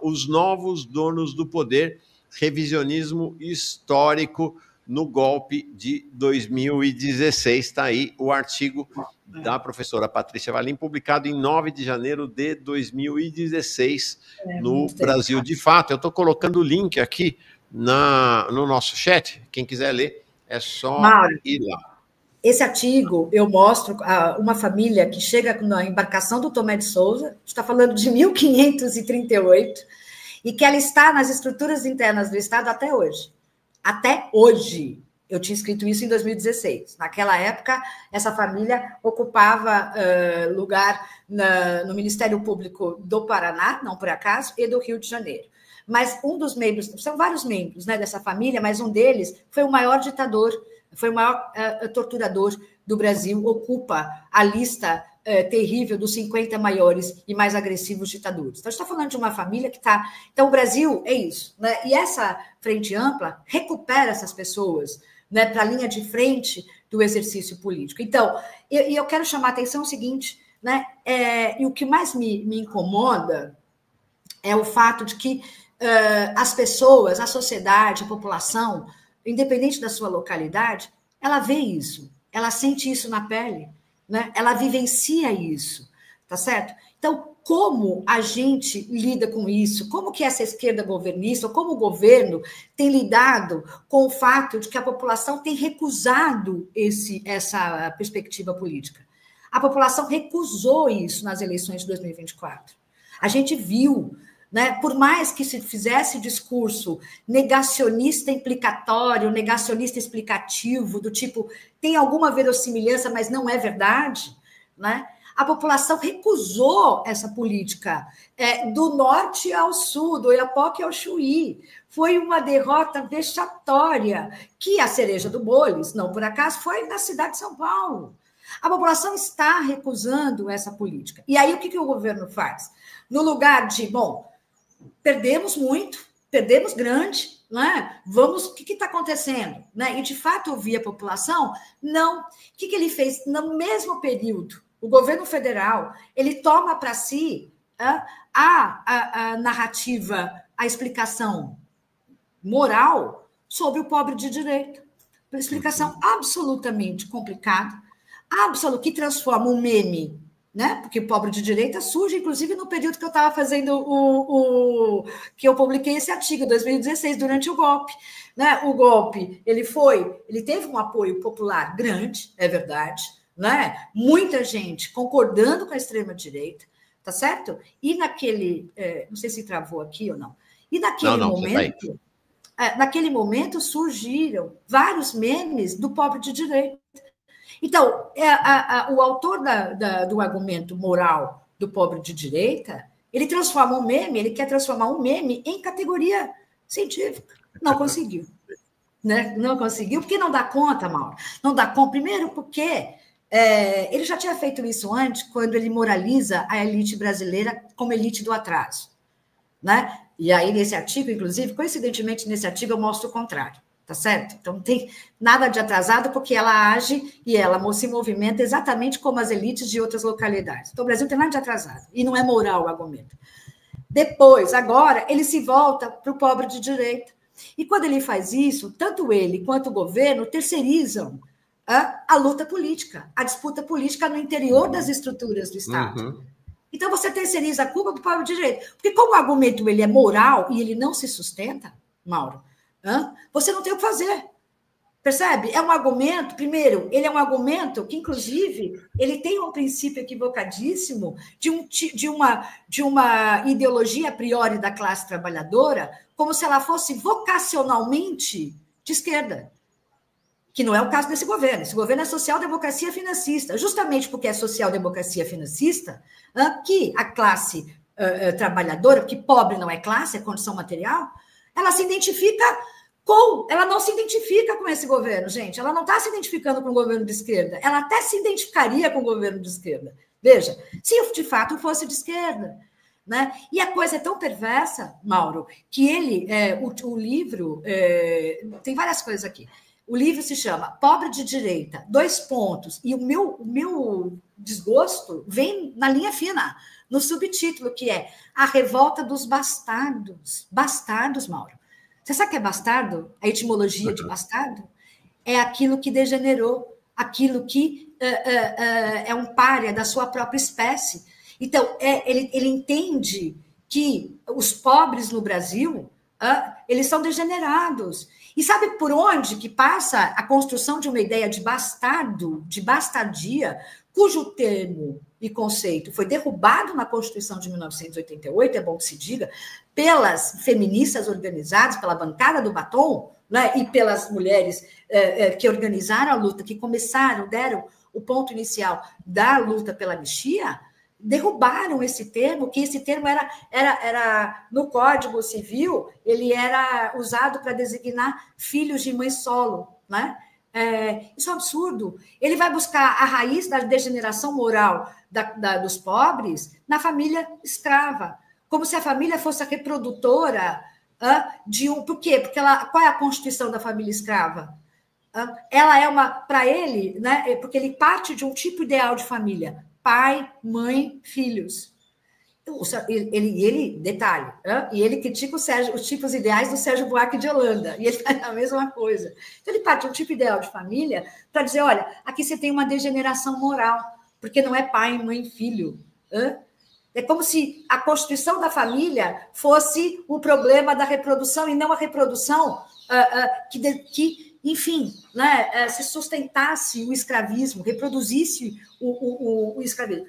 Os Novos Donos do Poder, revisionismo histórico no golpe de 2016. Está aí o artigo da professora Patrícia Valim, publicado em 9 de janeiro de 2016, no Brasil de Fato. Eu estou colocando o link aqui no nosso chat. Quem quiser ler, é só ir lá. Esse artigo eu mostro uma família que chega na embarcação do Tomé de Souza, está falando de 1538, e que ela está nas estruturas internas do Estado até hoje. Até hoje. Eu tinha escrito isso em 2016. Naquela época, essa família ocupava lugar no Ministério Público do Paraná, não por acaso, e do Rio de Janeiro. Mas um dos membros, são vários membros, né, dessa família, mas um deles foi o maior ditador, foi o maior torturador do Brasil, ocupa a lista terrível dos 50 maiores e mais agressivos ditadores. Então, a gente está falando de uma família que está... Então, o Brasil é isso, né? E essa frente ampla recupera essas pessoas, né, para a linha de frente do exercício político. Então, eu quero chamar a atenção o seguinte, né? E o que mais me incomoda é o fato de que as pessoas, a sociedade, a população, independente da sua localidade, ela vê isso, ela sente isso na pele, né? Ela vivencia isso, tá certo? Então, como a gente lida com isso? Como que essa esquerda governista, ou como o governo tem lidado com o fato de que a população tem recusado essa perspectiva política? A população recusou isso nas eleições de 2024. A gente viu, né, por mais que se fizesse discurso negacionista implicatório, negacionista explicativo, do tipo, tem alguma verossimilhança, mas não é verdade, né? A população recusou essa política do norte ao sul, do Oiapoque ao Chuí. Foi uma derrota vexatória, que a cereja do bolo, não por acaso, foi na cidade de São Paulo. A população está recusando essa política. E aí, o que o governo faz? No lugar de, bom, perdemos muito, perdemos grande, né? O que está acontecendo? Né? E, de fato, ouvir a população, não. O que ele fez? No mesmo período, o governo federal, ele toma para si a narrativa, a explicação moral sobre o pobre de direita. Uma explicação absolutamente complicada, que transforma um meme, né? Porque o pobre de direita surge, inclusive, no período que eu estava fazendo que eu publiquei esse artigo, 2016, durante o golpe. Né? O golpe, ele teve um apoio popular grande, é verdade, né? Muita gente concordando com a extrema-direita, tá certo? E naquele... não sei se travou aqui ou não. E naquele momento surgiram vários memes do pobre de direita. Então, o autor do argumento moral do pobre de direita, ele transforma um meme, ele quer transformar um meme em categoria científica. Não conseguiu. Né? Não conseguiu, porque não dá conta, Mauro. Não dá conta, primeiro porque ele já tinha feito isso antes, quando ele moraliza a elite brasileira como elite do atraso. Né? E aí, nesse artigo, inclusive, coincidentemente, nesse artigo, eu mostro o contrário. Tá certo? Então, não tem nada de atrasado, porque ela age e ela se movimenta exatamente como as elites de outras localidades. Então, o Brasil não tem nada de atrasado, e não é moral o argumento. Depois, agora, ele se volta para o pobre de direita. E quando ele faz isso, tanto ele quanto o governo terceirizam a luta política, a disputa política no interior das estruturas do Estado. Uhum. Então, você terceiriza a culpa para o pobre de direita. Porque como o argumento ele é moral e ele não se sustenta, Mauro, você não tem o que fazer, percebe? É um argumento, primeiro, ele é um argumento que, inclusive, ele tem um princípio equivocadíssimo de uma ideologia a priori da classe trabalhadora, como se ela fosse vocacionalmente de esquerda, que não é o caso desse governo. Esse governo é social-democracia financista, justamente porque é social-democracia financista, que a classe trabalhadora, porque pobre não é classe, é condição material, ela não se identifica com esse governo, gente. Ela não está se identificando com o governo de esquerda. Ela até se identificaria com o governo de esquerda. Veja, se de fato fosse de esquerda. Né? E a coisa é tão perversa, Mauro, que o livro... tem várias coisas aqui. O livro se chama Pobre de Direita, 2 pontos. E o meu desgosto vem na linha fina. no subtítulo, que é A Revolta dos Bastardos. Bastardos, Mauro. Você sabe o que é bastardo? A etimologia de bastardo? É aquilo que degenerou, aquilo que é um pária da sua própria espécie. Então, ele entende que os pobres no Brasil, eles são degenerados. E sabe por onde que passa a construção de uma ideia de bastardo, de bastardia, cujo termo e conceito foi derrubado na Constituição de 1988, é bom que se diga, pelas feministas organizadas, pela bancada do batom, né, e pelas mulheres que organizaram a luta, que deram o ponto inicial da luta pela anistia, derrubaram esse termo, que esse termo era no Código Civil, ele era usado para designar filhos de mãe solo, né? Isso é um absurdo. Ele vai buscar a raiz da degeneração moral dos pobres na família escrava, como se a família fosse a reprodutora de um... Por quê? Porque qual é a constituição da família escrava? Ela é para ele, né? Porque ele parte de um tipo ideal de família: pai, mãe, filhos. Detalhe, e ele critica os tipos ideais do Sérgio Buarque de Holanda, e ele faz a mesma coisa. Então, ele parte de um tipo ideal de família para dizer, olha, aqui você tem uma degeneração moral, porque não é pai, mãe, filho. É como se a constituição da família fosse o problema da reprodução, e não a reprodução que enfim, né, se sustentasse o escravismo, reproduzisse o escravismo.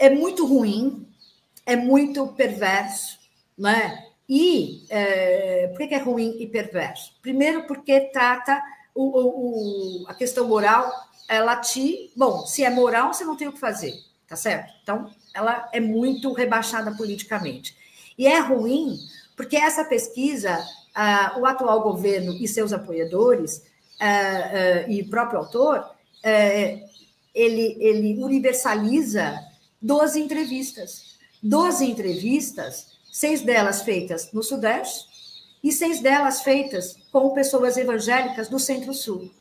É muito ruim, é muito perverso, né? E por que é ruim e perverso? Primeiro, porque trata a questão moral, bom, se é moral, você não tem o que fazer, tá certo? Então, ela é muito rebaixada politicamente. E é ruim porque essa pesquisa, o atual governo e seus apoiadores, e o próprio autor, ele universaliza 12 entrevistas. 12 entrevistas, 6 delas feitas no Sudeste e 6 delas feitas com pessoas evangélicas do Centro-Sul,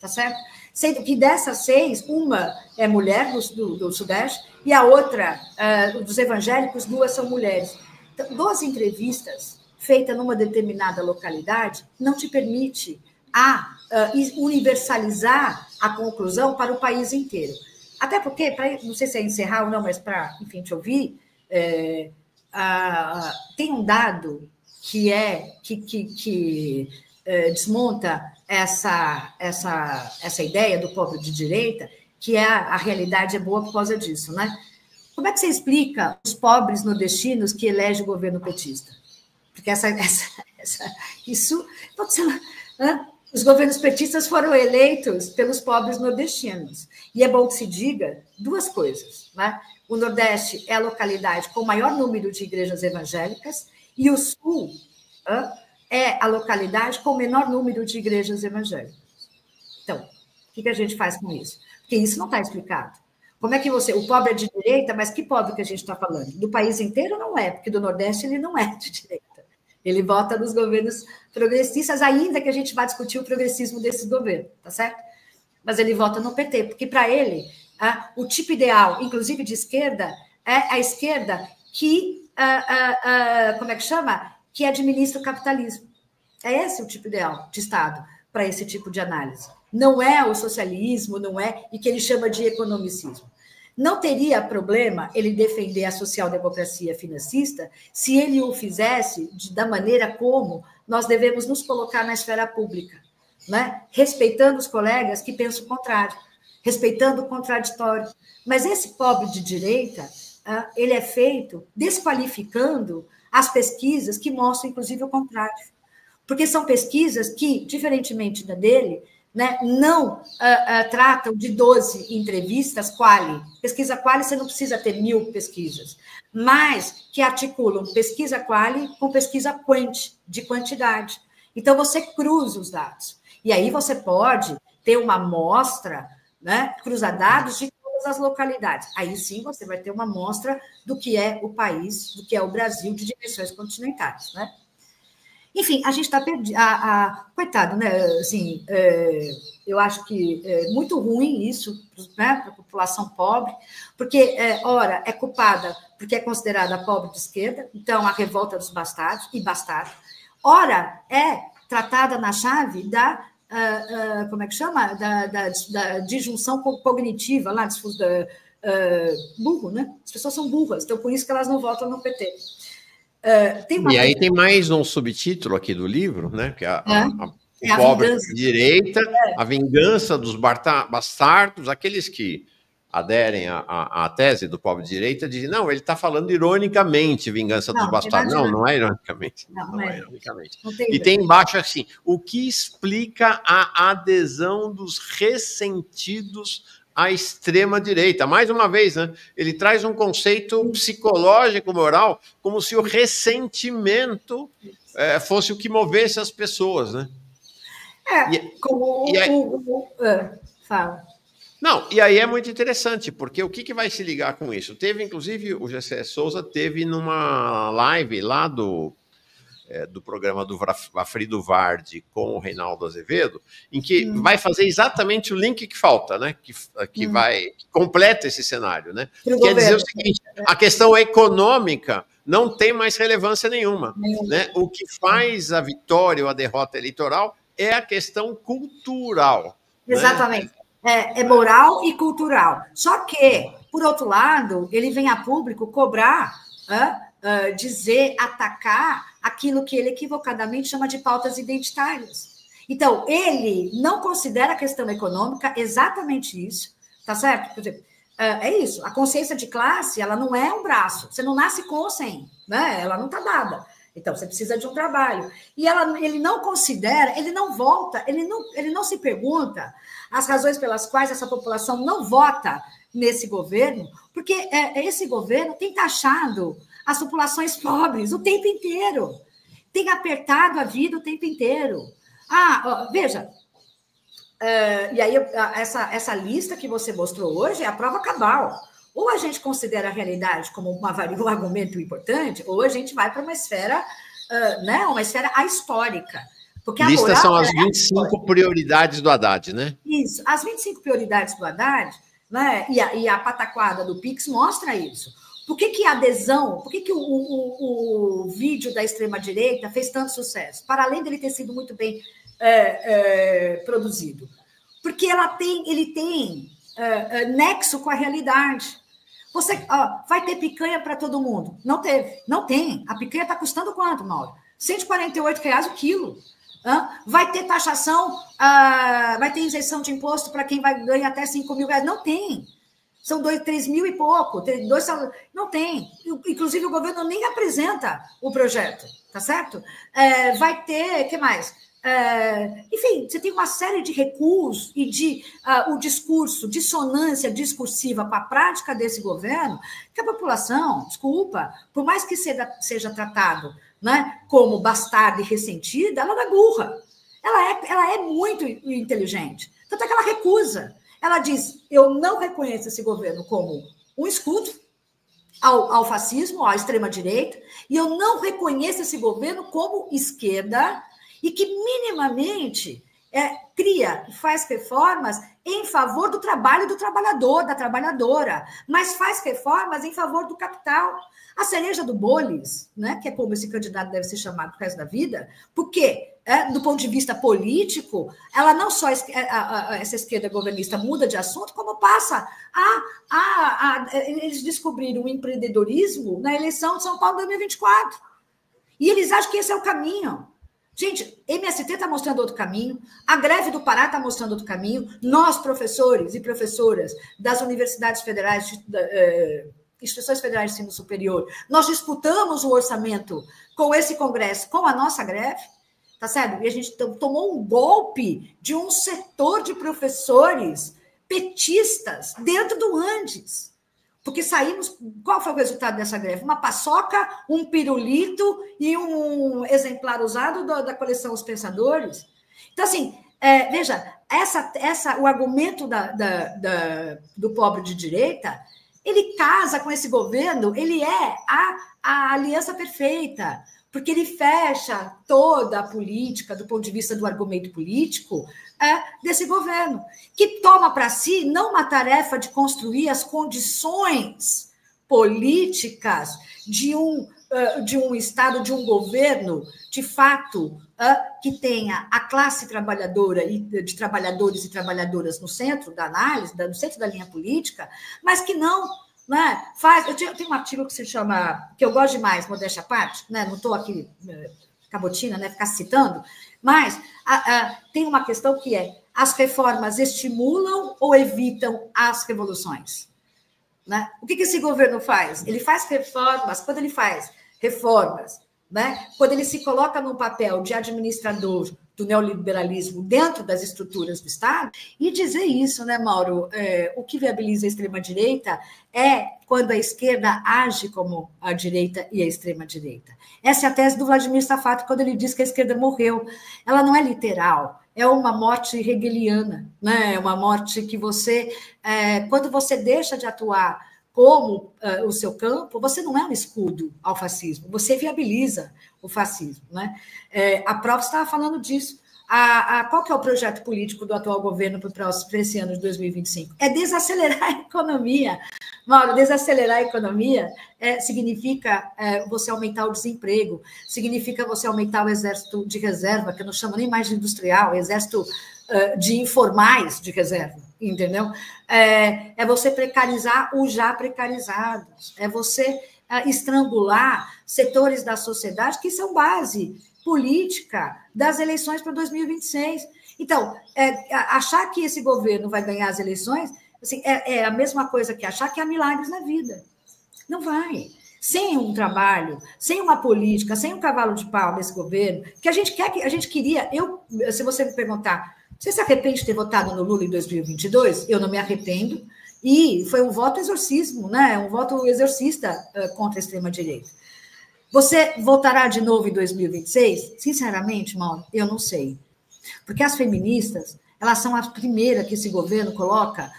tá certo? Sendo que dessas 6, uma é mulher do Sudeste e a outra, dos evangélicos, 2 são mulheres. Então, 12 entrevistas feitas numa determinada localidade não te permite universalizar a conclusão para o país inteiro. Até porque, não sei se é encerrar ou não, mas para, enfim, te ouvir, tem um dado que desmonta essa ideia do povo de direita, que a realidade é boa por causa disso, né? Como é que você explica os pobres nordestinos que elegem o governo petista? Porque isso... Os governos petistas foram eleitos pelos pobres nordestinos. E é bom que se diga 2 coisas, né? O Nordeste é a localidade com o maior número de igrejas evangélicas e o Sul é a localidade com o menor número de igrejas evangélicas. Então, o que a gente faz com isso? Porque isso não está explicado. Como é que o pobre é de direita, mas que pobre que a gente está falando? Do país inteiro não é, porque do Nordeste ele não é de direita. Ele vota nos governos progressistas, ainda que a gente vá discutir o progressismo desse governo, tá certo? Mas ele vota no PT, porque para ele, o tipo ideal, inclusive de esquerda, é a esquerda que, como é que chama? Que administra o capitalismo. É esse o tipo ideal de Estado para esse tipo de análise. Não é o socialismo, não é, e que ele chama de economicismo. Não teria problema ele defender a social-democracia financista se ele o fizesse da maneira como nós devemos nos colocar na esfera pública, né? Respeitando os colegas que pensam o contrário, respeitando o contraditório. Mas esse pobre de direita, ele é feito desqualificando as pesquisas que mostram, inclusive, o contrário. Porque são pesquisas que, diferentemente da dele, né, não tratam de 12 entrevistas quali. Pesquisa quali, você não precisa ter 1000 pesquisas, mas que articulam pesquisa quali com pesquisa quant, de quantidade. Então, você cruza os dados. E aí você pode ter uma amostra, né, cruza dados de todas as localidades. Aí sim você vai ter uma amostra do que é o país, do que é o Brasil de dimensões continentais, né? Enfim, a gente está perdido. Coitado, né? Assim, eu acho que é muito ruim isso, né, para a população pobre, porque, ora, é culpada porque é considerada pobre de esquerda, então a revolta dos bastardos e bastardo. Ora, é tratada na chave da, como é que chama? Da disjunção cognitiva, lá, burro, né? As pessoas são burras, então por isso que elas não votam no PT. E aí tem mais um subtítulo aqui do livro, né? Que o pobre de direita, a vingança dos bastardos, aqueles que aderem à tese do pobre de direita, dizem, não, ele está falando ironicamente, vingança dos bastardos. Não é ironicamente. Não é ironicamente. E tem embaixo assim, o que explica a adesão dos ressentidos à extrema-direita. Mais uma vez, né? Ele traz um conceito psicológico, moral, como se o ressentimento fosse o que movesse as pessoas, né? Fala. Não, e aí é muito interessante, porque o que vai se ligar com isso? Teve, inclusive, o Gessé Souza teve numa live lá do programa do Afrido Vardi com o Reinaldo Azevedo, em que vai fazer exatamente o link que falta, né? Que completa esse cenário, né? Quer dizer o seguinte, a questão econômica não tem mais relevância nenhuma, né? O que faz a vitória ou a derrota eleitoral é a questão cultural. Exatamente. Né? É moral e cultural. Só que, por outro lado, ele vem a público cobrar, dizer, atacar aquilo que ele equivocadamente chama de pautas identitárias. Então, ele não considera a questão econômica exatamente isso, tá certo? Por exemplo, é isso, a consciência de classe, ela não é um braço, você não nasce com ou sem, né? Ela não está dada. Então, você precisa de um trabalho. E ele não considera, ele não volta, ele não se pergunta as razões pelas quais essa população não vota nesse governo, porque esse governo tem taxado as populações pobres o tempo inteiro, tem apertado a vida o tempo inteiro. Veja, e aí essa lista que você mostrou hoje é a prova cabal. Ou a gente considera a realidade como um argumento importante, ou a gente vai para uma esfera, né, uma esfera ahistórica. Porque a lista são as 25 prioridades do Haddad, né? Isso, as 25 prioridades do Haddad, né, e a pataquada do Pix mostra isso. Por que a adesão, por que o vídeo da extrema-direita fez tanto sucesso? Para além dele ter sido muito bem produzido. Porque ele tem nexo com a realidade. Você vai ter picanha para todo mundo? Não teve, não tem. A picanha está custando quanto, Mauro? R$148 o quilo. Vai ter taxação, vai ter injeção de imposto para quem vai ganhar até R$5.000? Não tem. São 3 mil e pouco. Não tem. Inclusive, o governo nem apresenta o projeto, tá certo? Vai ter, o que mais? Enfim, você tem uma série de recuos e o discurso, dissonância discursiva com a prática desse governo, que a população, desculpa, por mais que seja tratado, né, como bastarda e ressentida, ela não é burra. Ela é muito inteligente. Tanto é que ela recusa. Ela diz, eu não reconheço esse governo como um escudo ao fascismo, à extrema-direita, e eu não reconheço esse governo como esquerda, e que minimamente cria e faz reformas em favor do trabalho do trabalhador, da trabalhadora, mas faz reformas em favor do capital. A cereja do bolis, né, que é como esse candidato deve ser chamado pro resto da vida, porque, do ponto de vista político, ela não só, essa esquerda governista muda de assunto, como passa eles descobriram o empreendedorismo na eleição de São Paulo 2024. E eles acham que esse é o caminho. Gente, MST está mostrando outro caminho, a greve do Pará está mostrando outro caminho, nós, professores e professoras das universidades federais, instituições federais de ensino superior, nós disputamos o orçamento com esse Congresso, com a nossa greve, tá certo? E a gente tomou um golpe de um setor de professores petistas dentro do Andes. Porque saímos... Qual foi o resultado dessa greve? Uma paçoca, um pirulito e um exemplar usado da coleção Os Pensadores. Então, assim, veja, o argumento do pobre de direita, ele casa com esse governo, ele é a aliança perfeita. porque ele fecha toda a política, do ponto de vista do argumento político, desse governo, que toma para si não uma tarefa de construir as condições políticas de um Estado, de um governo, de fato, que tenha a classe trabalhadora e de trabalhadores e trabalhadoras no centro da análise, no centro da linha política, mas que não, né, faz. Eu tenho um artigo que se chama, que eu gosto demais, modéstia à parte, né, não estou aqui cabotina, né, ficar citando, mas tem uma questão que é: as reformas estimulam ou evitam as revoluções? Né? O que esse governo faz? Ele faz reformas. Quando ele faz reformas, né? Quando ele se coloca no papel de administrador do neoliberalismo dentro das estruturas do Estado, e dizer isso, né, Mauro? O que viabiliza a extrema-direita é quando a esquerda age como a direita e a extrema-direita. Essa é a tese do Vladimir Safato, quando ele diz que a esquerda morreu. Ela não é literal, é uma morte hegeliana, né? É uma morte que você, quando você deixa de atuar como o seu campo, você não é um escudo ao fascismo, você viabiliza o fascismo. Né? A prova estava falando disso. Qual que é o projeto político do atual governo para esse ano de 2025? É desacelerar a economia. Mauro, desacelerar a economia significa você aumentar o desemprego, significa você aumentar o exército de reserva, que eu não chamo nem mais de industrial, exército de informais de reserva, entendeu? É você precarizar os já precarizados, é você estrangular setores da sociedade que são base política das eleições para 2026. Então, achar que esse governo vai ganhar as eleições assim, é a mesma coisa que achar que há milagres na vida. Não vai. Sem um trabalho, sem uma política, sem um cavalo de pau desse governo, que a gente queria. Se você me perguntar, você se arrepende de ter votado no Lula em 2022? Eu não me arrependo. E foi um voto exorcismo, né? Um voto exorcista contra a extrema-direita. Você votará de novo em 2026? Sinceramente, Mauro, eu não sei. Porque as feministas, elas são as primeiras que esse governo coloca,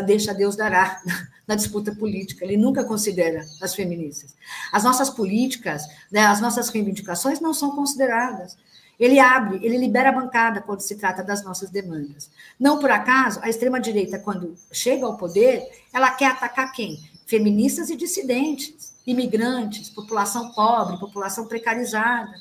deixa Deus dará, na disputa política. Ele nunca considera as feministas. As nossas políticas, né, as nossas reivindicações não são consideradas. Ele libera a bancada quando se trata das nossas demandas. Não por acaso, a extrema-direita, quando chega ao poder, ela quer atacar quem? Feministas e dissidentes, imigrantes, população pobre, população precarizada.